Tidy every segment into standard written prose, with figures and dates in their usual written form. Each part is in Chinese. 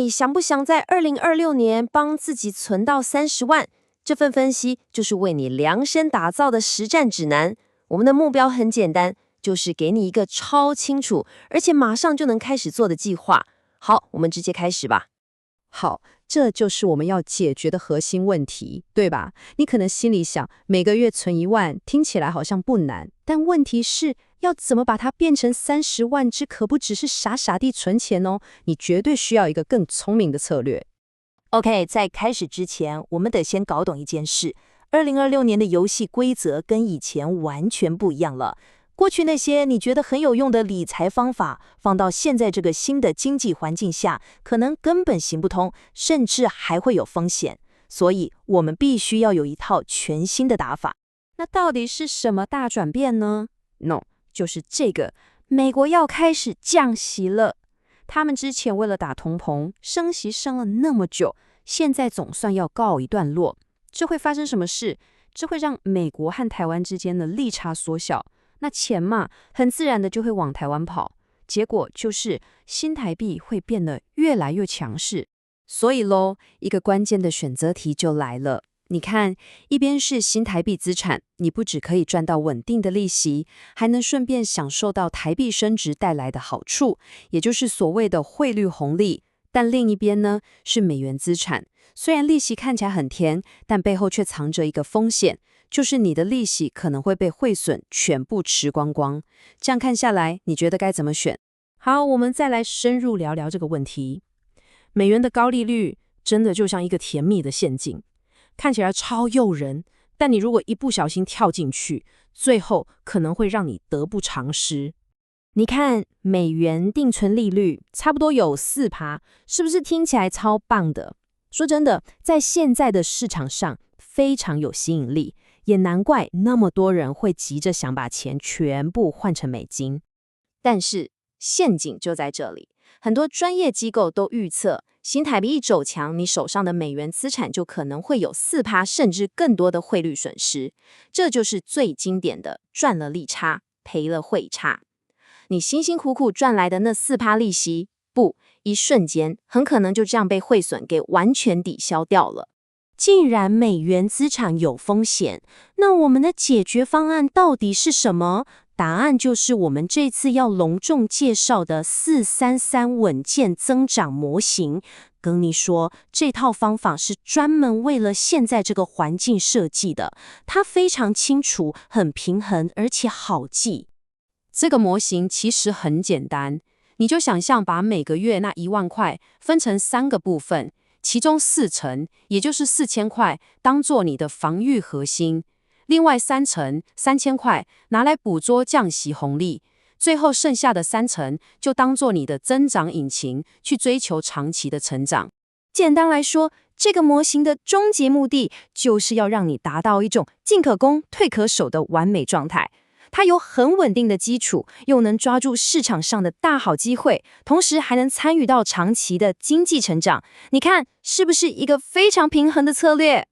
想不想在2026年帮自己存到30万？这份分析就是为你量身打造的实战指南。我们的目标很简单，就是给你一个超清楚，而且马上就能开始做的计划。好，我们直接开始吧。好，这就是我们要解决的核心问题，对吧？你可能心里想，每个月存1万，听起来好像不难，但问题是，要怎么把它变成30万只，可不只是傻傻地存钱哦，你绝对需要一个更聪明的策略。OK， 在开始之前，我们得先搞懂一件事：2026年的游戏规则跟以前完全不一样了。过去那些你觉得很有用的理财方法，放到现在这个新的经济环境下，可能根本行不通，甚至还会有风险。所以，我们必须要有一套全新的打法。那到底是什么大转变呢？ No， 就是这个，美国要开始降息了。他们之前为了打通膨，升息升了那么久，现在总算要告一段落。这会发生什么事？这会让美国和台湾之间的利差缩小。那钱嘛，很自然的就会往台湾跑，结果就是新台币会变得越来越强势。所以咯，一个关键的选择题就来了。你看，一边是新台币资产，你不只可以赚到稳定的利息，还能顺便享受到台币升值带来的好处，也就是所谓的汇率红利。但另一边呢，是美元资产，虽然利息看起来很甜，但背后却藏着一个风险，就是你的利息可能会被汇损全部吃光光。这样看下来，你觉得该怎么选？好，我们再来深入聊聊这个问题。美元的高利率真的就像一个甜蜜的陷阱，看起来超诱人，但你如果一不小心跳进去，最后可能会让你得不偿失。你看，美元定存利率差不多有4%，是不是听起来超棒的？说真的，在现在的市场上非常有吸引力，也难怪那么多人会急着想把钱全部换成美金。但是陷阱就在这里，很多专业机构都预测，新台币一走强，你手上的美元资产就可能会有4%甚至更多的汇率损失。这就是最经典的赚了利差，赔了汇差。你辛辛苦苦赚来的那4%利息，一瞬间很可能就这样被汇损给完全抵消掉了。既然美元资产有风险，那我们的解决方案到底是什么？答案就是我们这次要隆重介绍的433稳健增长模型。跟你说，这套方法是专门为了现在这个环境设计的，它非常清楚、很平衡，而且好记。这个模型其实很简单，你就想象把每个月那1万块分成3个部分，其中40%，也就是4000块，当做你的防御核心，另外3%， 3000块拿来捕捉降息红利，最后剩下的3%就当做你的增长引擎，去追求长期的成长。简单来说，这个模型的终极目的就是要让你达到一种进可攻、退可守的完美状态。它有很稳定的基础，又能抓住市场上的大好机会，同时还能参与到长期的经济成长。你看，是不是一个非常平衡的策略？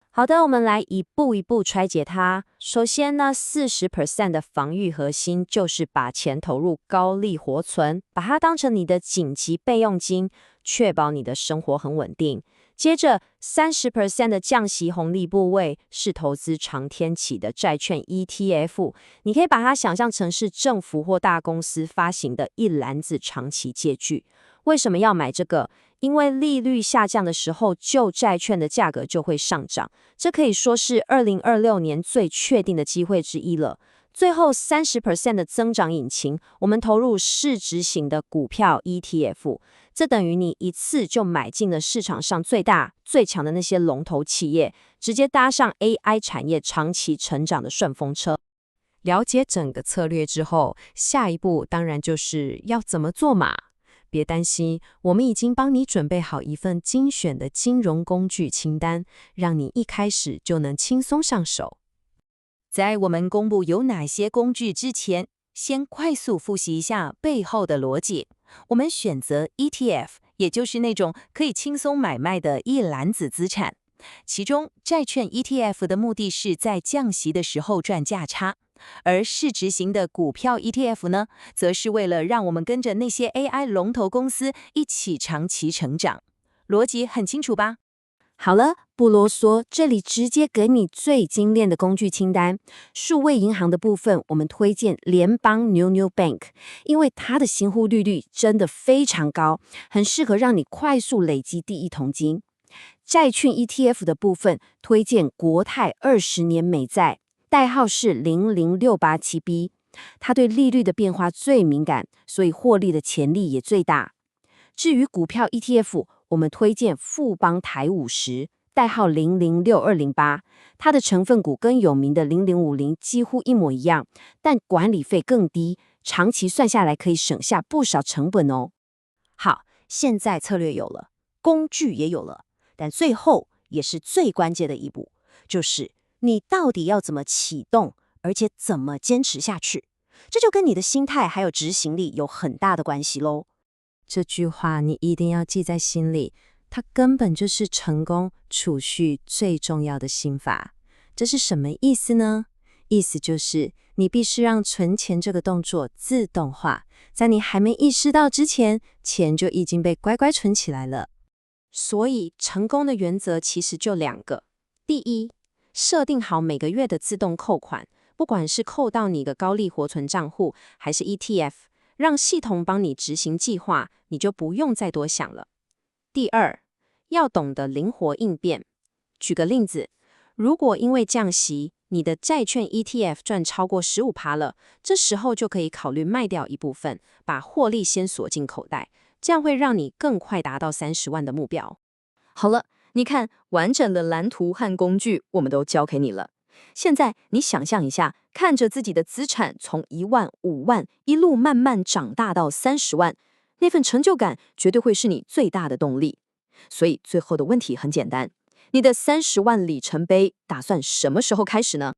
好的，我们来一步一步拆解它。首先呢，40% 的防御核心就是把钱投入高利活存，把它当成你的紧急备用金，确保你的生活很稳定。接着 30% 的降息红利部位是投资长天期的债券 ETF， 你可以把它想象成是政府或大公司发行的一篮子长期借据。为什么要买这个？因为利率下降的时候，旧债券的价格就会上涨，这可以说是2026年最确定的机会之一了。最后 30% 的增长引擎，我们投入市值型的股票 ETF， 这等于你一次就买进了市场上最大最强的那些龙头企业，直接搭上 AI 产业长期成长的顺风车。了解整个策略之后，下一步当然就是要怎么做嘛。别担心，我们已经帮你准备好一份精选的金融工具清单，让你一开始就能轻松上手。在我们公布有哪些工具之前，先快速复习一下背后的逻辑。我们选择 ETF， 也就是那种可以轻松买卖的一篮子资产。其中债券 ETF 的目的是在降息的时候赚价差，而市值型的股票 ETF 呢，则是为了让我们跟着那些 AI 龙头公司一起长期成长。逻辑很清楚吧？好了，不啰嗦，这里直接给你最精炼的工具清单。数位银行的部分，我们推荐联邦 New Bank， 因为它的新户利率真的非常高，很适合让你快速累积第一桶金。债券 ETF 的部分，推荐国泰20年美债，代号是00687B， 它对利率的变化最敏感，所以获利的潜力也最大。至于股票 ETF，我们推荐富邦台50，代号006208，它的成分股跟有名的0050几乎一模一样，但管理费更低，长期算下来可以省下不少成本哦。好，现在策略有了，工具也有了，但最后也是最关键的一步，就是你到底要怎么启动，而且怎么坚持下去，这就跟你的心态还有执行力有很大的关系咯。这句话你一定要记在心里，它根本就是成功储蓄最重要的心法。这是什么意思呢？意思就是你必须让存钱这个动作自动化，在你还没意识到之前，钱就已经被乖乖存起来了。所以成功的原则其实就2个。第一，设定好每个月的自动扣款，不管是扣到你的高利活存账户，还是 ETF，让系统帮你执行计划，你就不用再多想了。第二，要懂得灵活应变。举个例子，如果因为降息，你的债券 ETF 赚超过 15% 了，这时候就可以考虑卖掉一部分，把获利先锁进口袋，这样会让你更快达到30万的目标。好了，你看，完整的蓝图和工具我们都交给你了。现在你想象一下，看着自己的资产从1万、5万一路慢慢长大到30万，那份成就感绝对会是你最大的动力。所以最后的问题很简单，你的30万里程碑打算什么时候开始呢？